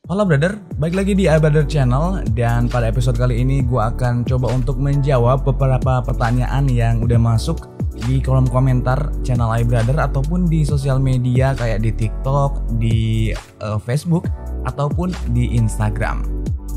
Halo brother, balik lagi di iBrother Channel. Dan pada episode kali ini gue akan coba untuk menjawab beberapa pertanyaan yang udah masuk di kolom komentar channel iBrother ataupun di sosial media kayak di TikTok, di Facebook, ataupun di Instagram.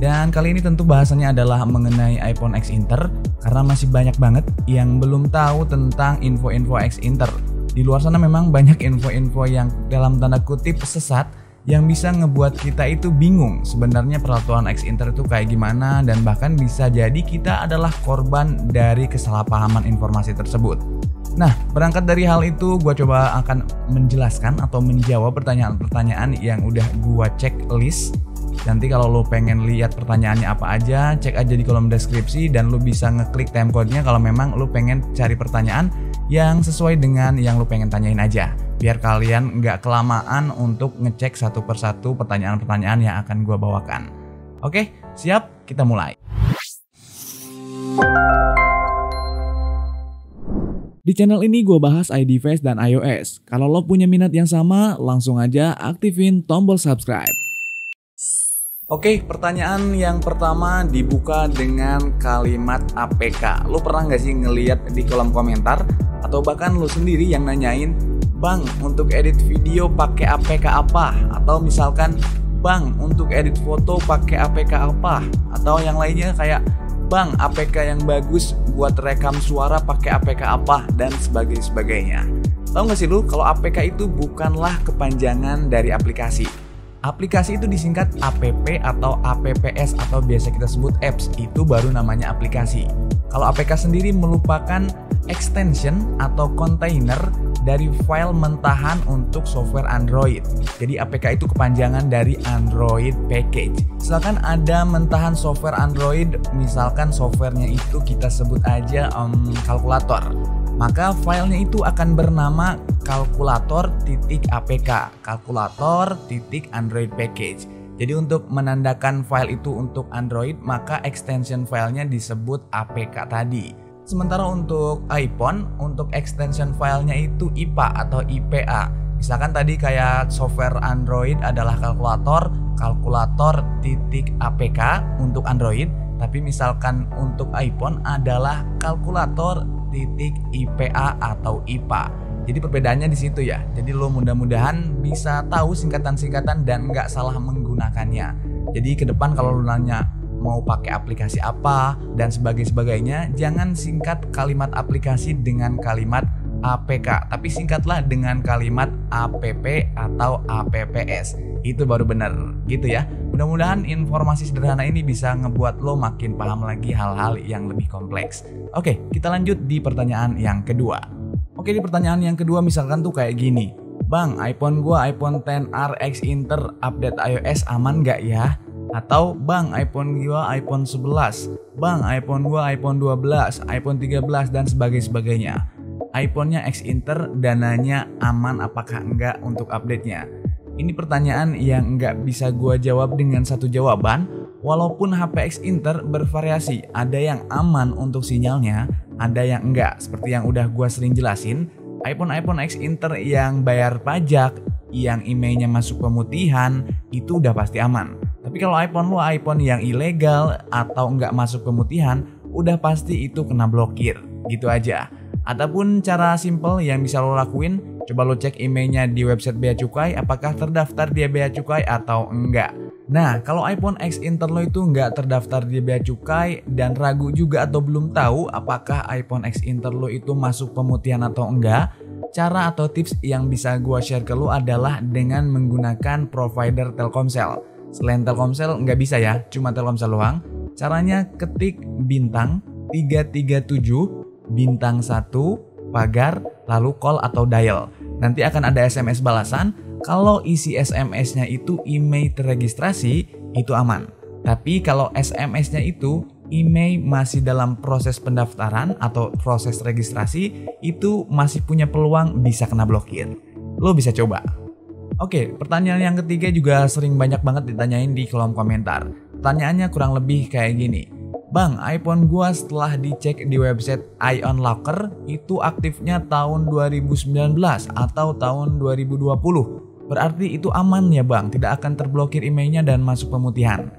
Dan kali ini tentu bahasanya adalah mengenai iPhone X Inter, karena masih banyak banget yang belum tahu tentang info-info X Inter. Di luar sana memang banyak info-info yang dalam tanda kutip sesat, yang bisa ngebuat kita itu bingung sebenarnya peraturan X Inter itu kayak gimana, dan bahkan bisa jadi kita adalah korban dari kesalahpahaman informasi tersebut. Nah, berangkat dari hal itu gue coba akan menjelaskan atau menjawab pertanyaan-pertanyaan yang udah gue cek list. Nanti kalau lo pengen lihat pertanyaannya apa aja, cek aja di kolom deskripsi dan lo bisa ngeklik timecode-nya kalau memang lo pengen cari pertanyaan yang sesuai dengan yang lo pengen tanyain aja. Biar kalian nggak kelamaan untuk ngecek satu persatu pertanyaan-pertanyaan yang akan gue bawakan. Oke, siap? Kita mulai. Di channel ini gue bahas iDevice dan iOS. Kalau lo punya minat yang sama, langsung aja aktifin tombol subscribe. Oke, pertanyaan yang pertama dibuka dengan kalimat APK. Lo pernah nggak sih ngeliat di kolom komentar atau bahkan lo sendiri yang nanyain, Bang, untuk edit video pakai APK apa? Atau misalkan, Bang, untuk edit foto pakai APK apa? Atau yang lainnya kayak, Bang, APK yang bagus buat rekam suara pakai APK apa? Dan sebagainya. Tahu nggak sih lu kalau APK itu bukanlah kepanjangan dari aplikasi. Aplikasi itu disingkat app atau apps atau biasa kita sebut apps, itu baru namanya aplikasi. Kalau APK sendiri merupakan extension atau container dari file mentahan untuk software Android. Jadi APK itu kepanjangan dari Android Package. Misalkan ada mentahan software Android, misalkan softwarenya itu kita sebut aja kalkulator. Maka filenya itu akan bernama kalkulator.apk, kalkulator.android package. Jadi untuk menandakan file itu untuk Android, maka extension filenya disebut APK tadi. Sementara untuk iPhone, untuk extension filenya itu IPA atau IPA. Misalkan tadi kayak software Android adalah kalkulator.apk untuk Android, tapi misalkan untuk iPhone adalah kalkulator.IPA atau IPA. Jadi perbedaannya di situ ya. Jadi lo mudah-mudahan bisa tahu singkatan-singkatan dan nggak salah menggunakannya. Jadi ke depan kalau lo nanya mau pakai aplikasi apa dan sebagainya, jangan singkat kalimat aplikasi dengan kalimat APK, tapi singkatlah dengan kalimat app atau apps. Itu baru bener gitu ya. Mudah-mudahan informasi sederhana ini bisa ngebuat lo makin paham lagi hal-hal yang lebih kompleks. Oke, kita lanjut di pertanyaan yang kedua. Oke, di pertanyaan yang kedua misalkan tuh kayak gini, Bang, iPhone gua iPhone XR X Inter update iOS aman gak ya? Atau Bang, iPhone gua iPhone 11, Bang, iPhone gua iPhone 12, iPhone 13 dan sebagainya. iPhone-nya X Inter dananya aman apakah enggak untuk update-nya? Ini pertanyaan yang enggak bisa gua jawab dengan satu jawaban. Walaupun HP X Inter bervariasi, ada yang aman untuk sinyalnya, ada yang enggak. Seperti yang udah gua sering jelasin, iPhone X Inter yang bayar pajak, yang emailnya masuk pemutihan, itu udah pasti aman. Tapi kalau iPhone yang ilegal atau enggak masuk pemutihan, udah pasti itu kena blokir. Gitu aja. Ataupun cara simple yang bisa lo lakuin, coba lo cek emailnya di website Bea Cukai apakah terdaftar di Bea Cukai atau enggak. Nah, kalau iPhone X Inter lo itu enggak terdaftar di Bea Cukai dan ragu juga atau belum tahu apakah iPhone X Inter lo itu masuk pemutihan atau enggak, cara atau tips yang bisa gua share ke lo adalah dengan menggunakan provider Telkomsel. Selain Telkomsel nggak bisa ya, cuma Telkomsel doang. Caranya ketik bintang 337 bintang 1 pagar lalu call atau dial. Nanti akan ada SMS balasan. Kalau isi SMS-nya itu email terregistrasi, itu aman. Tapi kalau SMS-nya itu email masih dalam proses pendaftaran atau proses registrasi, itu masih punya peluang bisa kena blokir. Lo bisa coba. Oke, pertanyaan yang ketiga juga sering banyak banget ditanyain di kolom komentar. Pertanyaannya kurang lebih kayak gini. Bang, iPhone gua setelah dicek di website Ion Locker itu aktifnya tahun 2019 atau tahun 2020. Berarti itu aman ya bang, tidak akan terblokir emailnya dan masuk pemutihan.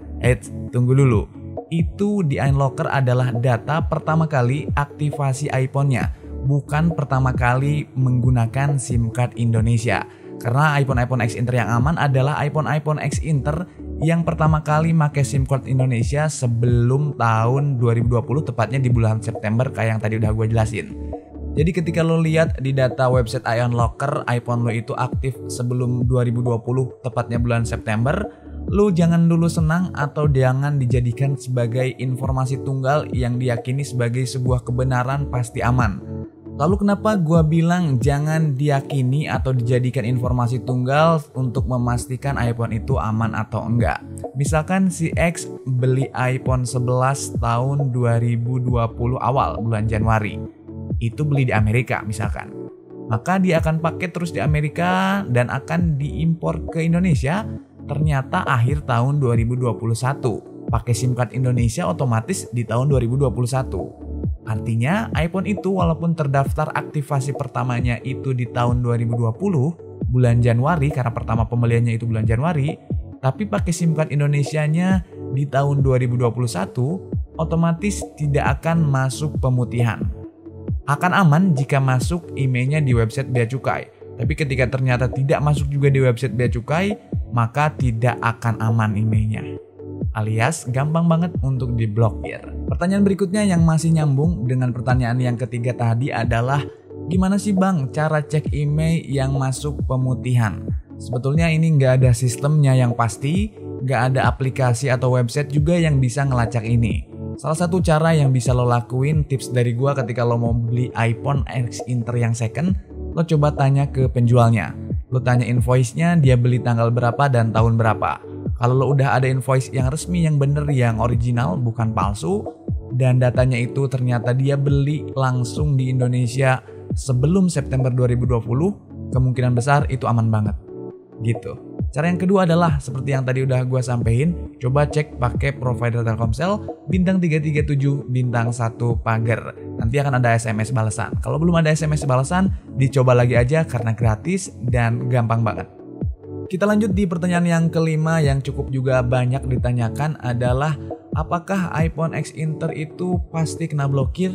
Tunggu dulu. Itu di iLocker adalah data pertama kali aktivasi iPhone-nya, bukan pertama kali menggunakan SIM card Indonesia. Karena iPhone X Inter yang aman adalah iPhone X Inter yang pertama kali pakai SIM card Indonesia sebelum tahun 2020, tepatnya di bulan September kayak yang tadi udah gue jelasin. Jadi ketika lo lihat di data website iLocker, iPhone lo itu aktif sebelum 2020, tepatnya bulan September, lo jangan dulu senang atau jangan dijadikan sebagai informasi tunggal yang diyakini sebagai sebuah kebenaran pasti aman. Lalu kenapa gue bilang jangan diyakini atau dijadikan informasi tunggal untuk memastikan iPhone itu aman atau enggak? Misalkan si X beli iPhone 11 tahun 2020 awal bulan Januari. Itu beli di Amerika misalkan. Maka dia akan pakai terus di Amerika dan akan diimpor ke Indonesia ternyata akhir tahun 2021. Pakai SIM card Indonesia otomatis di tahun 2021. Artinya iPhone itu walaupun terdaftar aktivasi pertamanya itu di tahun 2020 bulan Januari karena pertama pembeliannya itu bulan Januari, tapi pakai SIM card Indonesianya di tahun 2021 otomatis tidak akan masuk pemutihan. Akan aman jika masuk emailnya di website Bea Cukai. Tapi ketika ternyata tidak masuk juga di website Bea Cukai, maka tidak akan aman emailnya. Alias gampang banget untuk diblokir. Pertanyaan berikutnya yang masih nyambung dengan pertanyaan yang ketiga tadi adalah gimana sih bang cara cek email yang masuk pemutihan? Sebetulnya ini nggak ada sistemnya yang pasti, nggak ada aplikasi atau website juga yang bisa ngelacak ini. Salah satu cara yang bisa lo lakuin, tips dari gua ketika lo mau beli iPhone X Inter yang second, lo coba tanya ke penjualnya. Lo tanya invoice-nya, dia beli tanggal berapa dan tahun berapa. Kalau lo udah ada invoice yang resmi, yang bener, yang original, bukan palsu, dan datanya itu ternyata dia beli langsung di Indonesia sebelum September 2020, kemungkinan besar itu aman banget. Gitu. Cara yang kedua adalah seperti yang tadi udah gue sampein, coba cek pakai provider Telkomsel bintang 337 bintang 1 pagar. Nanti akan ada SMS balasan. Kalau belum ada SMS balasan, dicoba lagi aja karena gratis dan gampang banget. Kita lanjut di pertanyaan yang kelima yang cukup juga banyak ditanyakan adalah apakah iPhone X Inter itu pasti kena blokir?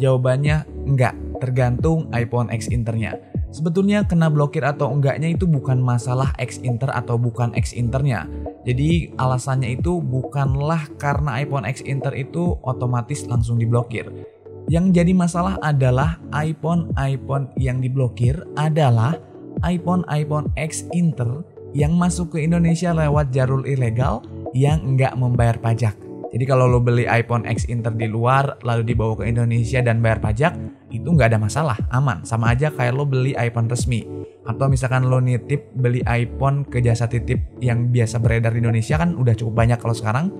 Jawabannya enggak, tergantung iPhone X Internya. Sebetulnya kena blokir atau enggaknya itu bukan masalah X Inter atau bukan X Internya. Jadi alasannya itu bukanlah karena iPhone X Inter itu otomatis langsung diblokir. Yang jadi masalah adalah iPhone yang diblokir adalah iPhone X Inter yang masuk ke Indonesia lewat jalur ilegal yang enggak membayar pajak. Jadi kalau lo beli iPhone X Inter di luar lalu dibawa ke Indonesia dan bayar pajak, itu nggak ada masalah, aman. Sama aja kayak lo beli iPhone resmi. Atau misalkan lo nitip beli iPhone ke jasa titip yang biasa beredar di Indonesia kan udah cukup banyak kalau sekarang.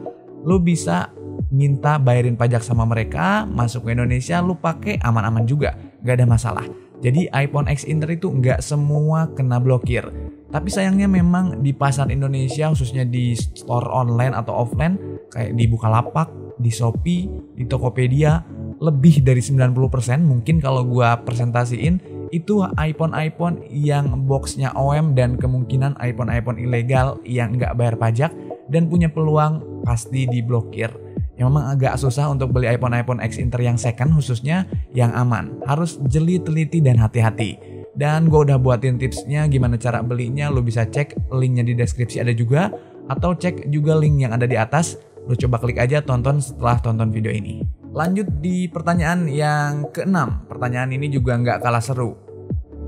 Lo bisa minta bayarin pajak sama mereka, masuk ke Indonesia lo pakai aman-aman juga, nggak ada masalah. Jadi iPhone X Inter itu nggak semua kena blokir. Tapi sayangnya memang di pasar Indonesia khususnya di store online atau offline kayak di Bukalapak, di Shopee, di Tokopedia lebih dari 90% mungkin kalau gua presentasiin itu iPhone yang boxnya OEM dan kemungkinan iPhone ilegal yang nggak bayar pajak dan punya peluang pasti diblokir. Yang memang agak susah untuk beli iPhone X Inter yang second khususnya yang aman. Harus jeli, teliti, dan hati-hati. Dan gue udah buatin tipsnya gimana cara belinya. Lo bisa cek linknya di deskripsi ada juga. Atau cek juga link yang ada di atas. Lo coba klik aja tonton setelah tonton video ini. Lanjut di pertanyaan yang keenam. Pertanyaan ini juga nggak kalah seru.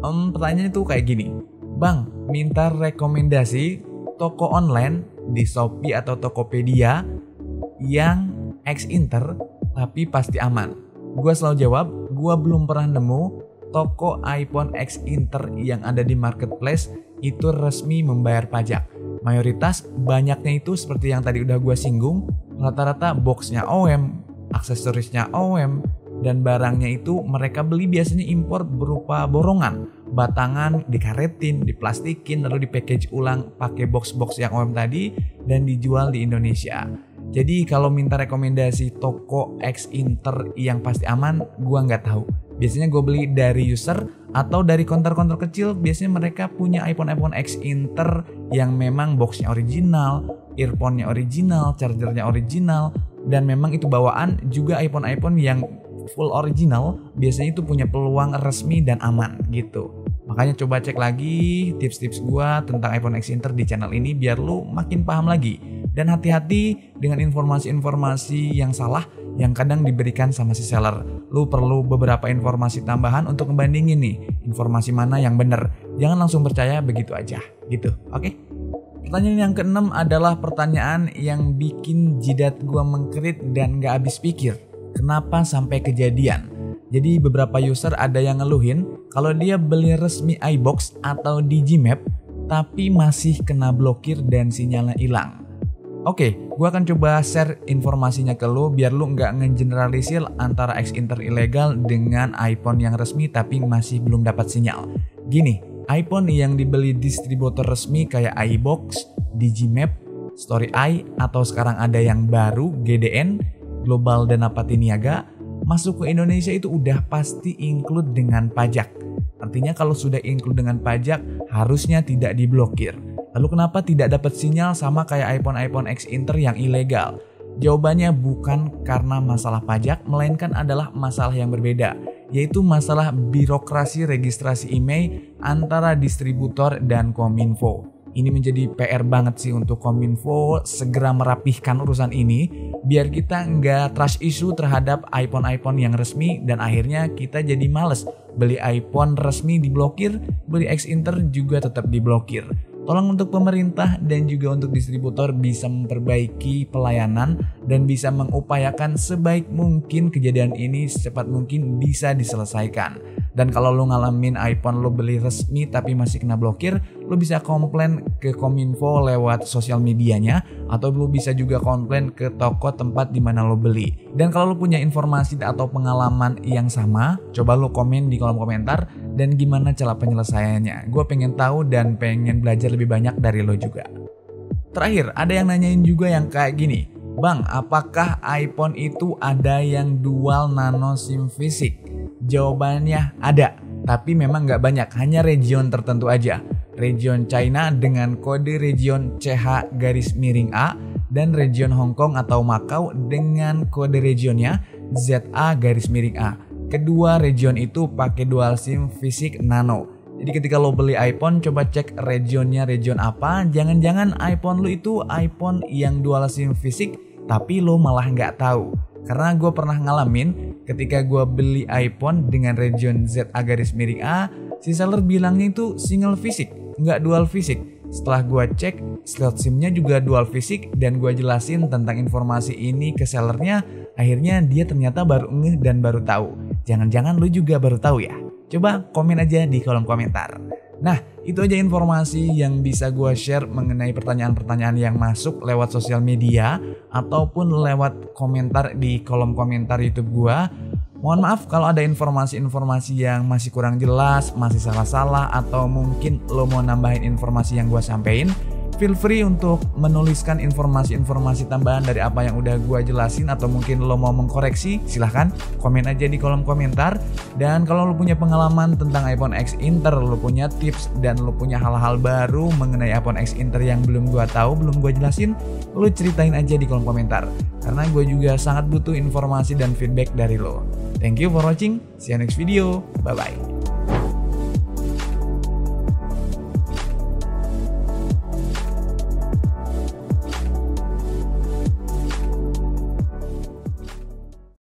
Pertanyaannya tuh kayak gini. Bang, minta rekomendasi toko online di Shopee atau Tokopedia yang X Inter tapi pasti aman. Gue selalu jawab, gue belum pernah nemu toko iPhone X Inter yang ada di marketplace itu resmi membayar pajak. Mayoritas banyaknya itu seperti yang tadi udah gue singgung, rata-rata boxnya OEM, aksesorisnya OEM, dan barangnya itu mereka beli biasanya impor berupa borongan, batangan dikaretin, diplastikin, lalu dipackage ulang pakai box-box yang OEM tadi dan dijual di Indonesia. Jadi kalau minta rekomendasi toko X Inter yang pasti aman, gue nggak tahu. Biasanya gue beli dari user Atau dari counter-counter kecil biasanya mereka punya iPhone X Inter yang memang boxnya original, earphone-nya original, chargernya original, dan memang itu bawaan juga iPhone yang full original biasanya itu punya peluang resmi dan aman gitu. Makanya coba cek lagi tips-tips gua tentang iPhone X Inter di channel ini biar lu makin paham lagi. Dan hati-hati dengan informasi-informasi yang salah yang kadang diberikan sama si seller. Lu perlu beberapa informasi tambahan untuk ngebandingin nih informasi mana yang bener. Jangan langsung percaya begitu aja gitu, oke? Pertanyaan yang keenam adalah pertanyaan yang bikin jidat gua mengkerit dan gak habis pikir. Kenapa sampai kejadian? Jadi beberapa user ada yang ngeluhin kalau dia beli resmi iBox atau Digimap tapi masih kena blokir dan sinyalnya hilang. Oke, gue akan coba share informasinya ke lu biar lu nggak ngegeneralisir antara X Inter ilegal dengan iPhone yang resmi tapi masih belum dapat sinyal. Gini, iPhone yang dibeli distributor resmi kayak iBox, Digimap, Story-i, atau sekarang ada yang baru GDN, Global Dana Pati Niaga, masuk ke Indonesia itu udah pasti include dengan pajak. Artinya kalau sudah include dengan pajak harusnya tidak diblokir. Lalu kenapa tidak dapat sinyal sama kayak iPhone X Inter yang ilegal? Jawabannya bukan karena masalah pajak, melainkan adalah masalah yang berbeda, yaitu masalah birokrasi registrasi IMEI antara distributor dan Kominfo. Ini menjadi PR banget sih untuk Kominfo segera merapihkan urusan ini biar kita nggak trust issue terhadap iPhone yang resmi dan akhirnya kita jadi males beli iPhone resmi diblokir, beli X Inter juga tetap diblokir. Tolong untuk pemerintah dan juga untuk distributor bisa memperbaiki pelayanan dan bisa mengupayakan sebaik mungkin kejadian ini secepat mungkin bisa diselesaikan. Dan kalau lo ngalamin iPhone lo beli resmi tapi masih kena blokir, lo bisa komplain ke Kominfo lewat sosial medianya atau lo bisa juga komplain ke toko tempat di mana lo beli. Dan kalau lo punya informasi atau pengalaman yang sama, coba lo komen di kolom komentar dan gimana cara penyelesaiannya. Gue pengen tahu dan pengen belajar lebih banyak dari lo juga. Terakhir, ada yang nanyain juga yang kayak gini. Bang, apakah iPhone itu ada yang dual nano SIM fisik? Jawabannya ada, tapi memang nggak banyak, hanya region tertentu aja. Region China dengan kode region CH_A dan region Hong Kong atau Macau dengan kode regionnya ZA_A. Kedua region itu pakai dual SIM fisik nano. Jadi ketika lo beli iPhone, coba cek regionnya region apa. Jangan-jangan iPhone lo itu iPhone yang dual SIM fisik, tapi lo malah nggak tahu. Karena gue pernah ngalamin ketika gue beli iPhone dengan region ZA_A, si seller bilangnya itu single fisik, nggak dual fisik. Setelah gue cek, slot SIM-nya juga dual fisik dan gue jelasin tentang informasi ini ke sellernya, akhirnya dia ternyata baru ngeh dan baru tahu. Jangan-jangan lu juga baru tahu ya? Coba komen aja di kolom komentar. Nah, itu aja informasi yang bisa gue share mengenai pertanyaan-pertanyaan yang masuk lewat sosial media ataupun lewat komentar di kolom komentar YouTube gue. Mohon maaf kalau ada informasi-informasi yang masih kurang jelas, masih salah-salah, atau mungkin lo mau nambahin informasi yang gue sampein. Feel free untuk menuliskan informasi-informasi tambahan dari apa yang udah gue jelasin, atau mungkin lo mau mengkoreksi, silahkan komen aja di kolom komentar. Dan kalau lo punya pengalaman tentang iPhone X Inter, lo punya tips dan lo punya hal-hal baru mengenai iPhone X Inter yang belum gue tahu, belum gue jelasin, lo ceritain aja di kolom komentar. Karena gue juga sangat butuh informasi dan feedback dari lo. Thank you for watching, see you next video, bye bye.